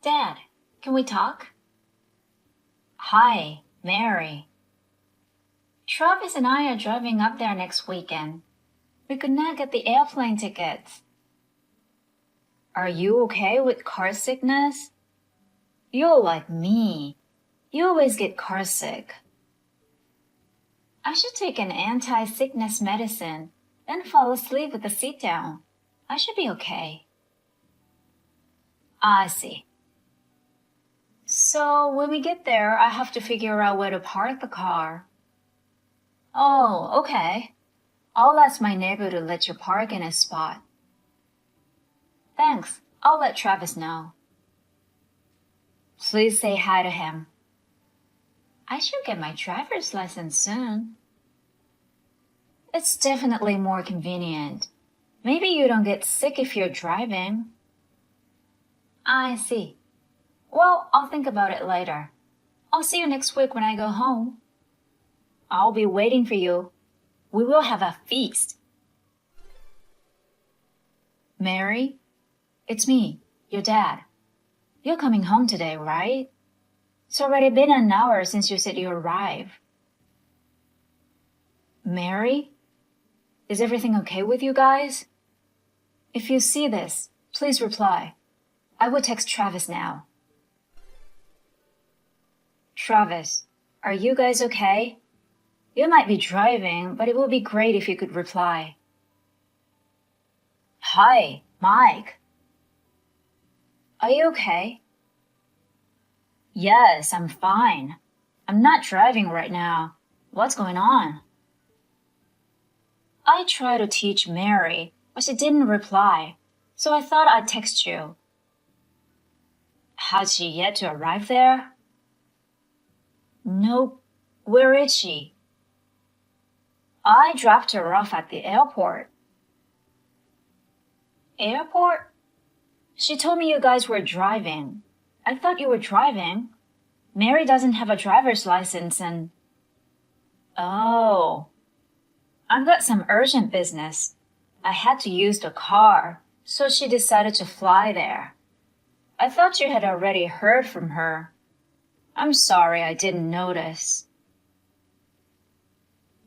Dad, can we talk? Hi, Mary. Travis and I are driving up there next weekend. We could not get the airplane tickets. Are you okay with car sickness? You're like me. You always get car sick. I should take an anti-sickness medicine, then fall asleep with the seat down. I should be okay. I see. So when we get there, I have to figure out where to park the car. Oh, okay. I'll ask my neighbor to let you park in his spot. Thanks. I'll let Travis know. Please say hi to him. I should get my driver's license soon. It's definitely more convenient. Maybe you don't get sick if you're driving. I see. Well, I'll think about it later. I'll see you next week when I go home. I'll be waiting for you. We will have a feast. Mary, it's me, your dad. You're coming home today, right? It's already been an hour since you said you arrived. Mary, is everything okay with you guys? If you see this, please reply. I will text Travis now. Travis, are you guys okay? You might be driving, but it would be great if you could reply. Hi, Mike. Are you okay? Yes, I'm fine. I'm not driving right now. What's going on? I tried to teach Mary, but she didn't reply, so I thought I'd text you. Has she yet to arrive there? Nope. Where is she? I dropped her off at the airport. Airport? She told me you guys were driving. I thought you were driving. Mary doesn't have a driver's license and... Oh. I've got some urgent business. I had to use the car, so she decided to fly there. I thought you had already heard from her. I'm sorry I didn't notice.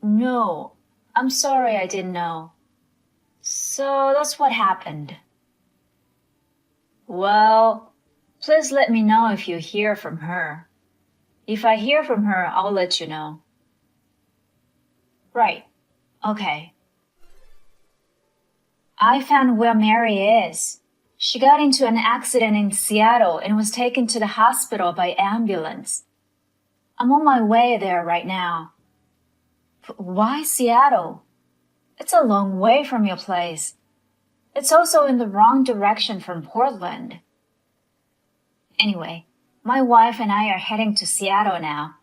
No, I'm sorry I didn't know. So that's what happened. Well, please let me know if you hear from her. If I hear from her, I'll let you know. Right. Okay. I found where Mary is. She got into an accident in Seattle and was taken to the hospital by ambulance. I'm on my way there right now. But why Seattle? It's a long way from your place. It's also in the wrong direction from Portland. Anyway, my wife and I are heading to Seattle now.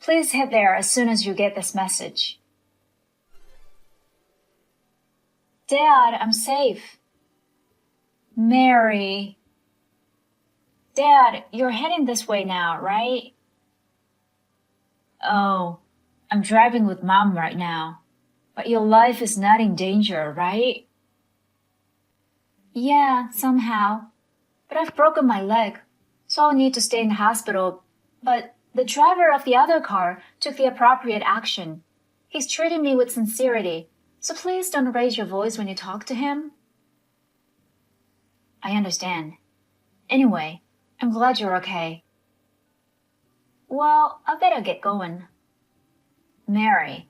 Please head there as soon as you get this message. Dad, I'm safe. Mary. Dad, you're heading this way now, right? Oh, I'm driving with Mom right now. But your life is not in danger, right? Yeah, somehow. But I've broken my leg, so I'll need to stay in the hospital. But the driver of the other car took the appropriate action. He's treating me with sincerity, so please don't raise your voice when you talk to him. I understand. Anyway, I'm glad you're okay. Well, I better get going. Mary,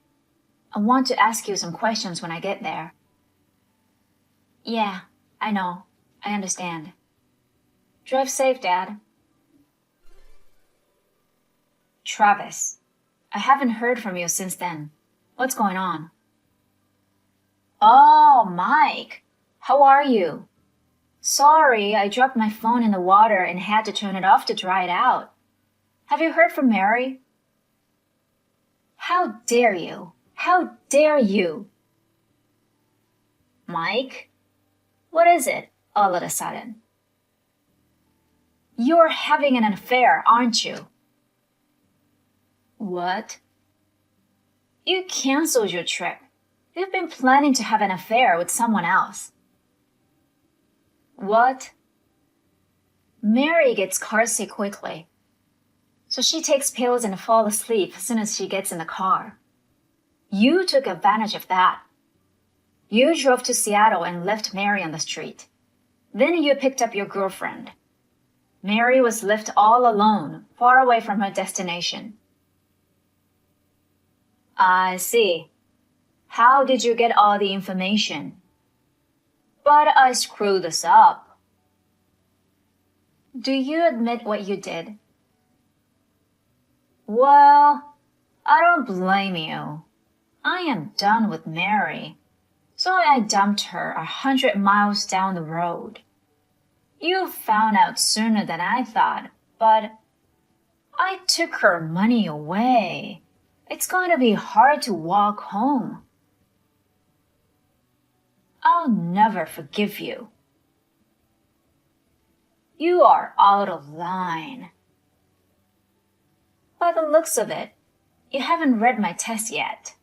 I want to ask you some questions when I get there. Yeah, I know. I understand. Drive safe, Dad. Travis, I haven't heard from you since then. What's going on? Oh, Mike. How are you? Sorry, I dropped my phone in the water and had to turn it off to dry it out. Have you heard from Mary? How dare you? How dare you? Mike? What is it, all of a sudden? You're having an affair, aren't you? What? You canceled your trip. You've been planning to have an affair with someone else. What? Mary gets carsick quickly, so she takes pills and falls asleep as soon as she gets in the car. You took advantage of that. You drove to Seattle and left Mary on the street. Then you picked up your girlfriend. Mary was left all alone, far away from her destination. I see. How did you get all the information? But I screwed this up. Do you admit what you did? Well, I don't blame you. I am done with Mary, so I dumped her 100 miles down the road. You found out sooner than I thought, but I took her money away. It's going to be hard to walk home. I'll never forgive you. You are out of line. By the looks of it, you haven't read my test yet.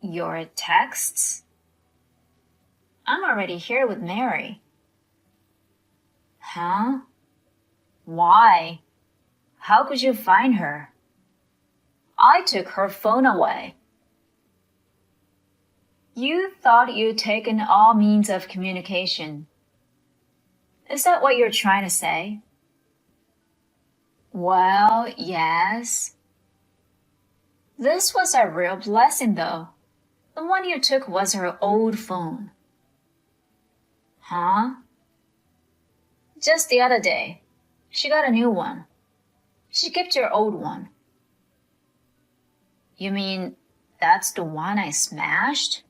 Your texts? I'm already here with Mary. Huh? Why? How could you find her? I took her phone away. You thought you'd taken all means of communication. Is that what you're trying to say? Well, yes. This was a real blessing, though. The one you took was her old phone. Huh? Just the other day, she got a new one. She kept your old one. You mean that's the one I smashed?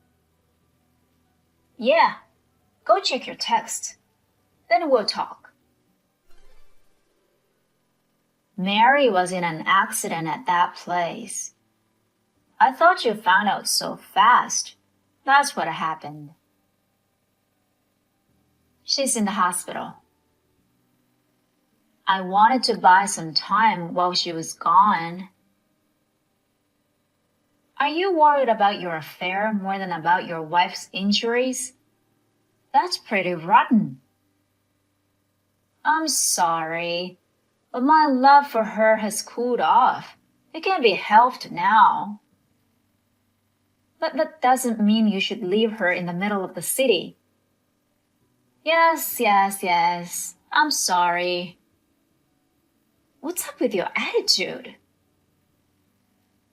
Yeah. Go check your text. Then we'll talk. Mary was in an accident at that place. I thought you found out so fast. That's what happened. She's in the hospital. I wanted to buy some time while she was gone. Are you worried about your affair more than about your wife's injuries? That's pretty rotten. I'm sorry, but my love for her has cooled off. It can be helped now. But that doesn't mean you should leave her in the middle of the city. Yes. I'm sorry. What's up with your attitude?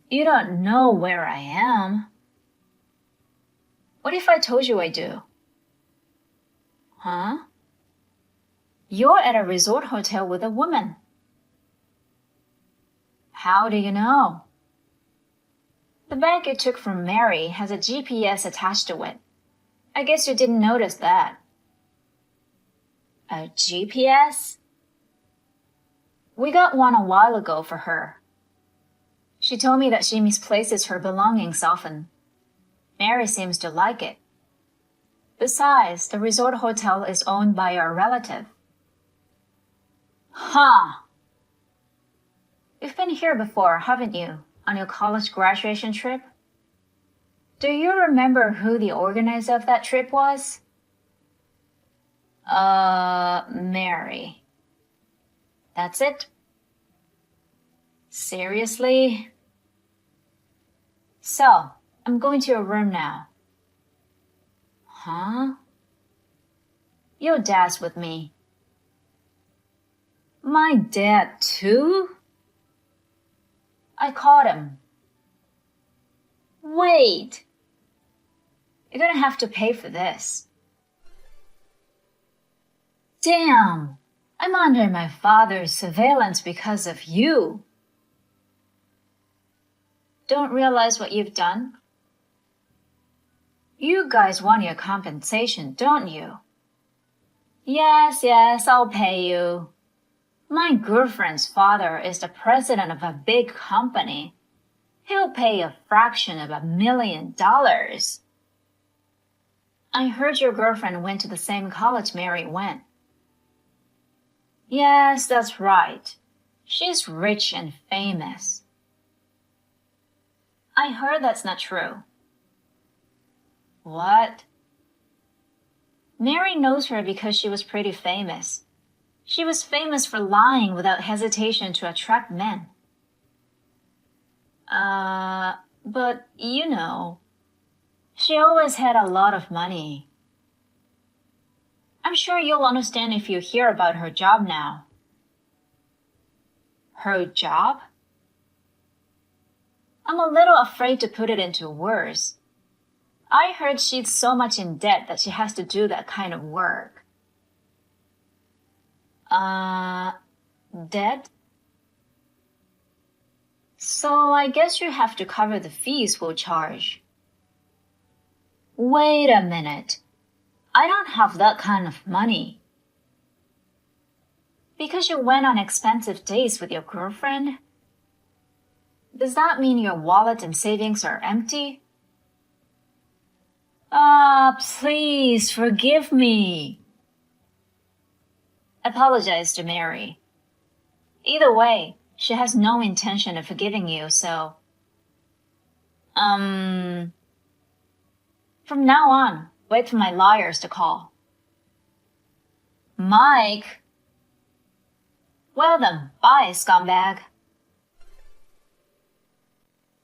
You don't know where I am. What if I told you I do? Huh? You're at a resort hotel with a woman. How do you know? The bag you took from Mary has a GPS attached to it. I guess you didn't notice that. A GPS? We got one a while ago for her. She told me that she misplaces her belongings often. Mary seems to like it. Besides, the resort hotel is owned by our relative. Huh. You've been here before, haven't you, on your college graduation trip? Do you remember who the organizer of that trip was? Mary. That's it? Seriously? So, I'm going to your room now. Huh? Your dad's with me. My dad too? I caught him. Wait! You're gonna have to pay for this. Damn! I'm under my father's surveillance because of you. Don't realize what you've done? You guys want your compensation, don't you? Yes, I'll pay you. My girlfriend's father is the president of a big company. He'll pay a fraction of $1 million. I heard your girlfriend went to the same college Mary went. Yes, that's right. She's rich and famous. I heard that's not true. What? Mary knows her because she was pretty famous. She was famous for lying without hesitation to attract men. But you know, she always had a lot of money. I'm sure you'll understand if you hear about her job now. Her job? I'm a little afraid to put it into words. I heard she's so much in debt that she has to do that kind of work. Debt? So I guess you have to cover the fees we'll charge. Wait a minute. I don't have that kind of money. Because you went on expensive dates with your girlfriend? Does that mean your wallet and savings are empty? Please forgive me. Apologize to Mary. Either way, she has no intention of forgiving you, so... From now on, wait for my lawyers to call. Mike? Well then, bye, scumbag.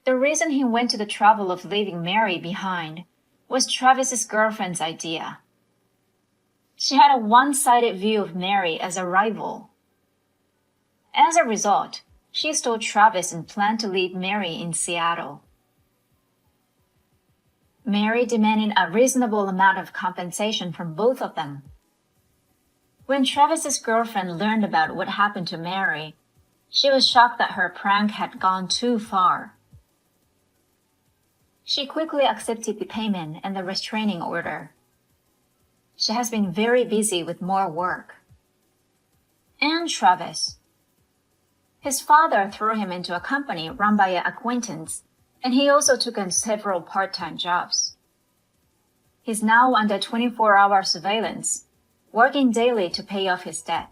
The reason he went to the trouble of leaving Mary behind was Travis's girlfriend's idea. She had a one-sided view of Mary as a rival. As a result, she stole Travis and planned to leave Mary in Seattle. Mary demanded a reasonable amount of compensation from both of them. When Travis's girlfriend learned about what happened to Mary, she was shocked that her prank had gone too far. She quickly accepted the payment and the restraining order. She has been very busy with more work. And Travis. His father threw him into a company run by an acquaintance, and he also took on several part-time jobs. He's now under 24-hour surveillance, working daily to pay off his debt.